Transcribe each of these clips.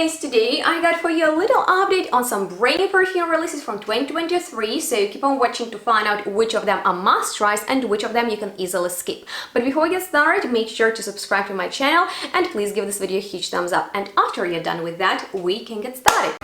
guys, today I got for you a little update on some brand new perfume releases from 2023, so keep on watching to find out which of them are must-tries and which of them you can easily skip. But before we get started, make sure to subscribe to my channel and please give this video a huge thumbs up. And after you're done with that, we can get started.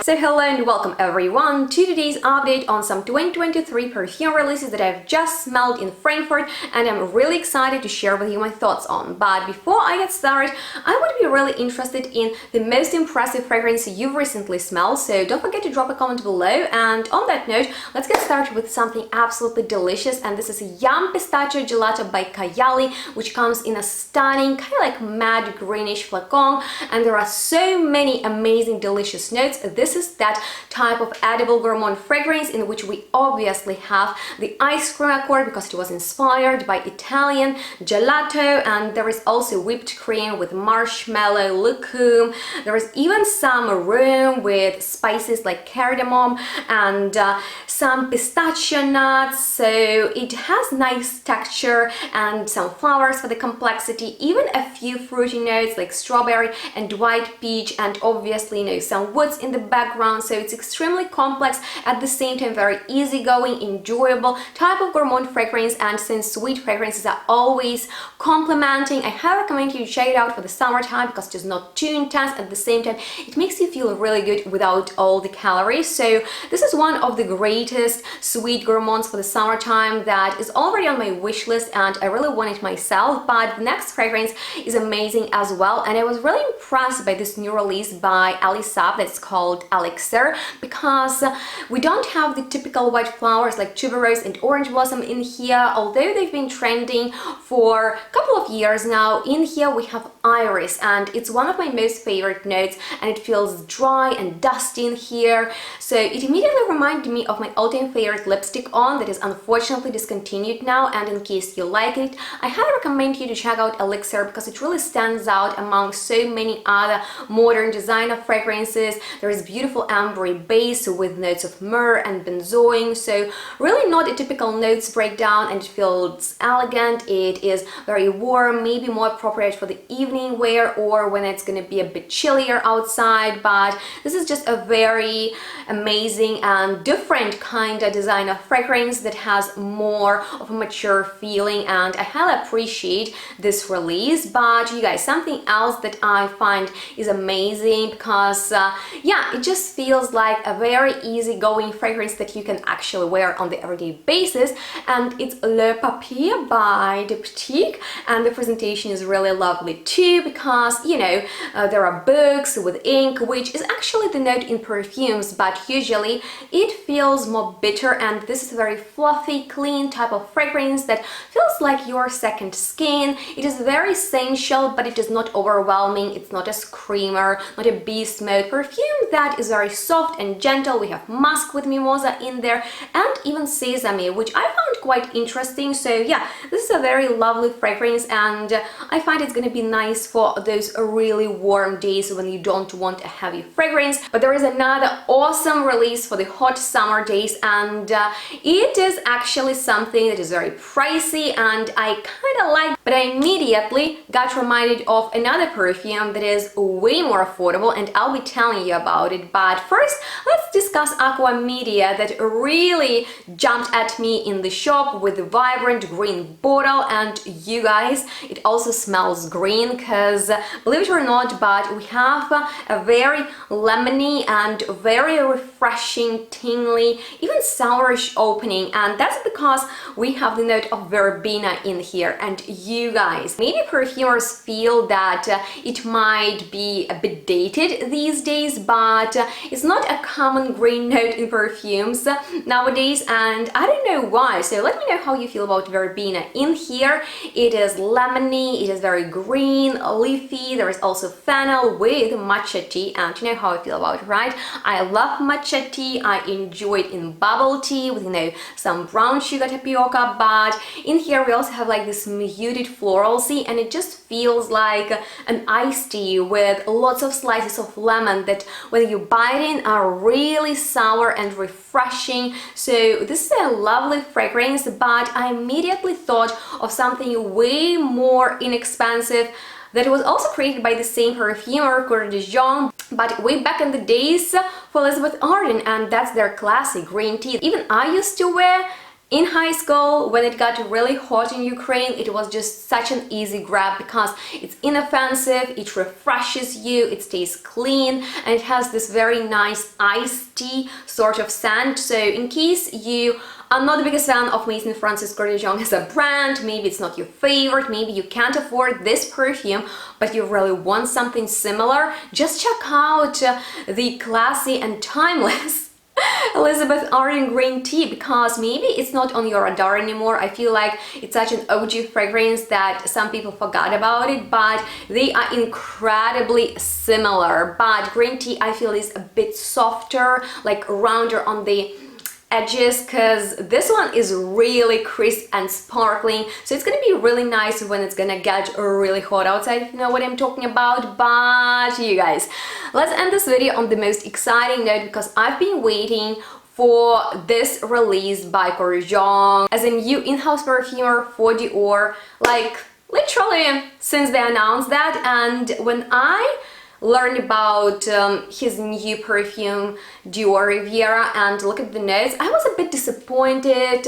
So hello and welcome everyone to today's update on some 2023 perfume releases that I've just smelled in Frankfurt and I'm really excited to share with you my thoughts on. But before I get started, I would be really interested in the most impressive fragrance you've recently smelled, so don't forget to drop a comment below. And on that note, let's get started with something absolutely delicious, and this is Yum Pistachio Gelato by Kayali, which comes in a stunning kind of like matte greenish flacon, and there are so many amazing delicious notes. This is that type of edible gourmand fragrance in which we obviously have the ice cream accord because it was inspired by Italian gelato, and there is also whipped cream with marshmallow liqueur. There is even some room with spices like cardamom and some pistachio nuts, so it has nice texture and some flowers for the complexity, even a few fruity notes like strawberry and white peach, and obviously some woods in the background. So it's extremely complex, at the same time very easygoing, enjoyable type of gourmand fragrance. And since sweet fragrances are always complimenting, I highly recommend you to check it out for the summertime because it is not too intense. At the same time, it makes you feel really good without all the calories. So this is one of the greatest sweet gourmands for the summertime that is already on my wish list, and I really want it myself. But the next fragrance is amazing as well, and I was really impressed by this new release by Alisab that's called Elixir, because we don't have the typical white flowers like tuberose and orange blossom in here, although they've been trending for a couple of years now. In here we have iris, and it's one of my most favorite notes, and it feels dry and dusty in here, so it immediately reminded me of my all-time favorite lipstick On that is unfortunately discontinued now. And in case you like it, I highly recommend you to check out Elixir because it really stands out among so many other modern designer fragrances. There is beautiful ambery base with notes of myrrh and benzoin, so really not a typical notes breakdown, and it feels elegant. It is very warm, maybe more appropriate for the evening wear or when it's going to be a bit chillier outside. But this is just a very amazing and different kind of designer fragrance that has more of a mature feeling, and I highly appreciate this release. But you guys, something else that I find is amazing because yeah, it just feels like a very easygoing fragrance that you can actually wear on the everyday basis, and it's Le Papier by Diptyque, and the presentation is really lovely too because there are books with ink, which is actually the note in perfumes, but usually it feels more bitter, and this is a very fluffy, clean type of fragrance that feels like your second skin. It is very sensual, but it is not overwhelming. It's not a screamer, not a beast mode perfume that is very soft and gentle. We have musk with mimosa in there and even sesame, which I found quite interesting. So yeah, this is a very lovely fragrance, and I find it's gonna be nice for those really warm days when you don't want a heavy fragrance. But there is another awesome release for the hot summer days, and it is actually something that is very pricey and I kind of like, but I immediately got reminded of another perfume that is way more affordable, and I'll be telling you about it. But first, let's discuss Aquamedia that really jumped at me in the shop with the vibrant green bottle. And you guys, it also smells green because believe it or not, but we have a very lemony and very refreshing, tingly, even sourish opening, and that's because we have the note of verbena in here. And you guys, maybe perfumers feel that it might be a bit dated these days, but it's not a common green note in perfumes nowadays, and I don't know why. So let me know how you feel about verbena in here. It is lemony, it is very green, leafy. There is also fennel with matcha tea, and you know how I feel about it, right? I love matcha tea. I enjoy it in bubble tea with some brown sugar tapioca, but in here we also have like this muted floralcy, and it just feels like an iced tea with lots of slices of lemon that when you bite in are really sour and refreshing. So this is a lovely fragrance, but I immediately thought of something way more inexpensive that was also created by the same perfumer, Coeur de Lion, but way back in the days for Elizabeth Arden, and that's their classic green tea. Even I used to wear in high school when it got really hot in Ukraine. It was just such an easy grab because it's inoffensive, it refreshes you, it stays clean, and it has this very nice iced tea sort of scent. So in case you are not the biggest fan of Maison Francis Coeur de Lion as a brand, maybe it's not your favorite, maybe you can't afford this perfume, but you really want something similar, just check out the classy and timeless Elizabeth Arden green tea, because maybe it's not on your radar anymore. I feel like it's such an OG fragrance that some people forgot about it, but they are incredibly similar. But green tea, I feel, is a bit softer, like rounder on the edges, because this one is really crisp and sparkling, so it's gonna be really nice when it's gonna get really hot outside, if you know what I'm talking about. But you guys, let's end this video on the most exciting note, because I've been waiting for this release by Coeur de Lion as a new in-house perfumer for Dior, like literally since they announced that. And when I learned about his new perfume, Dior Riviera, and look at the notes, I was a bit disappointed,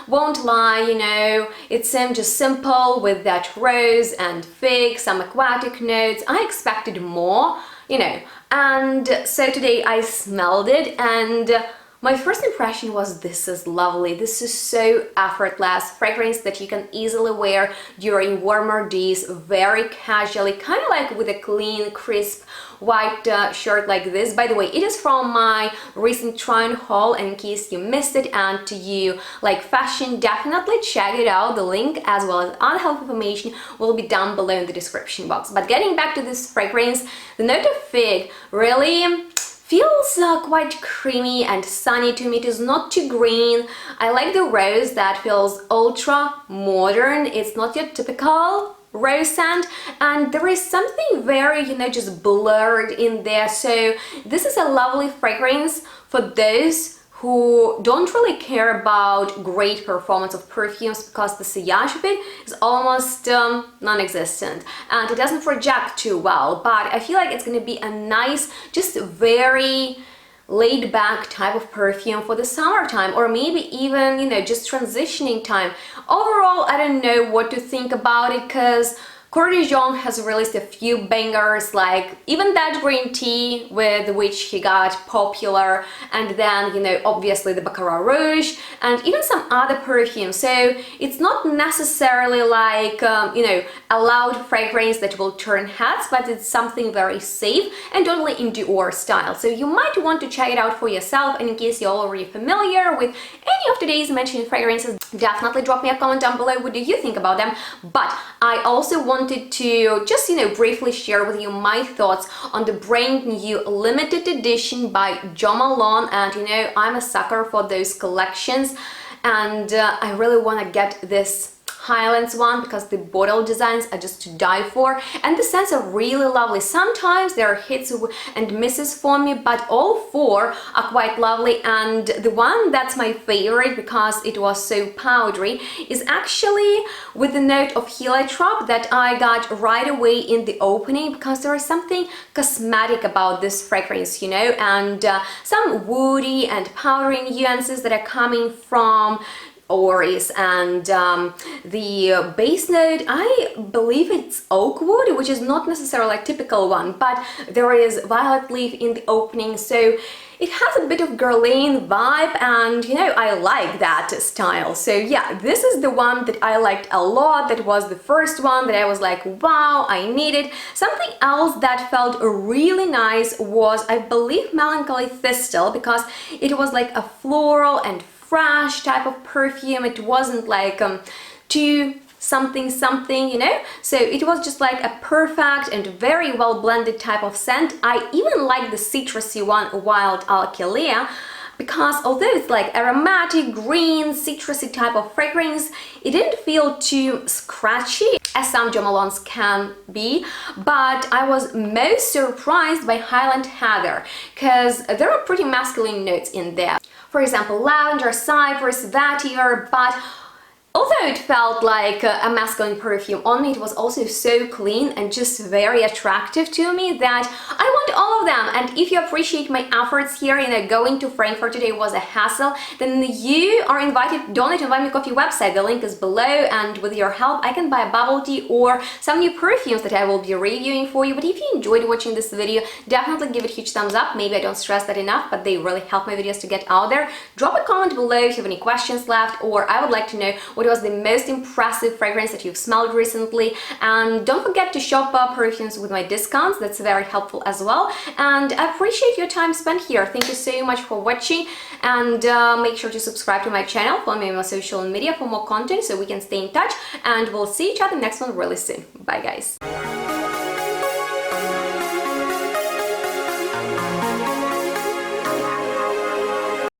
won't lie, you know. It seemed just simple with that rose and fig, some aquatic notes. I expected more, you know. And so today I smelled it, and my first impression was, this is lovely. This is so effortless fragrance that you can easily wear during warmer days, very casually, kind of like with a clean, crisp white shirt like this. By the way, it is from my recent try-on haul, and in case you missed it and you like fashion, definitely check it out. The link as well as other helpful information will be down below in the description box. But getting back to this fragrance, the note of fig really feels quite creamy and sunny to me. It is not too green. I like the rose that feels ultra modern. It's not your typical rose scent, and there is something very, you know, just blurred in there. So this is a lovely fragrance for those who don't really care about great performance of perfumes, because the sillage of it is almost non-existent and it doesn't project too well. But I feel like it's going to be a nice, just very laid-back type of perfume for the summertime, or maybe even, you know, just transitioning time. Overall, I don't know what to think about it, because Coeur de Lion has released a few bangers, like even that green tea with which he got popular, and then, you know, obviously the Baccarat Rouge, and even some other perfumes. So it's not necessarily like, you know, a loud fragrance that will turn heads, but it's something very safe and totally in Dior style. So you might want to check it out for yourself, and in case you're already familiar with any of today's mentioned fragrances, definitely drop me a comment down below. What do you think about them? But I also wanted to just, you know, briefly share with you my thoughts on the brand new limited edition by Jo Malone. And you know, I'm a sucker for those collections, and I really want to get this Highlands one because the bottle designs are just to die for, and the scents are really lovely. Sometimes there are hits and misses for me, but all four are quite lovely. And the one that's my favorite because it was so powdery is actually with the note of heliotrope that I got right away in the opening, because there is something cosmetic about this fragrance, you know, and some woody and powdery nuances that are coming from Oris. And the base note, I believe it's oak wood, which is not necessarily a typical one, but there is violet leaf in the opening, so it has a bit of Guerlain vibe, and you know, I like that style. So yeah, this is the one that I liked a lot. That was the first one that I was like, wow, I need it. Something else that felt really nice was, I believe, Melancholy Thistle, because it was like a floral and fresh type of perfume. It wasn't like too something, you know, so it was just like a perfect and very well blended type of scent. I even like the citrusy one, Wild Alkalia, because although it's like aromatic, green, citrusy type of fragrance, it didn't feel too scratchy as some Jo Malone's can be, but I was most surprised by Highland Heather because there are pretty masculine notes in there. For example, lavender, cypress, vetiver, but although it felt like a masculine perfume on me, it was also so clean and just very attractive to me that I want all of them. And if you appreciate my efforts here, going to Frankfurt today was a hassle, then you are invited to donate on Buy Me Coffee website. The link is below, and with your help I can buy a bubble tea or some new perfumes that I will be reviewing for you. But if you enjoyed watching this video, definitely give it a huge thumbs up. Maybe I don't stress that enough, but they really help my videos to get out there. Drop a comment below if you have any questions left, or I would like to know what was the most impressive fragrance that you've smelled recently. And don't forget to shop perfumes with my discounts, that's very helpful as well. And I appreciate your time spent here. Thank you so much for watching, and make sure to subscribe to my channel, follow me on my social media for more content so we can stay in touch, and we'll see each other next one really soon. Bye guys.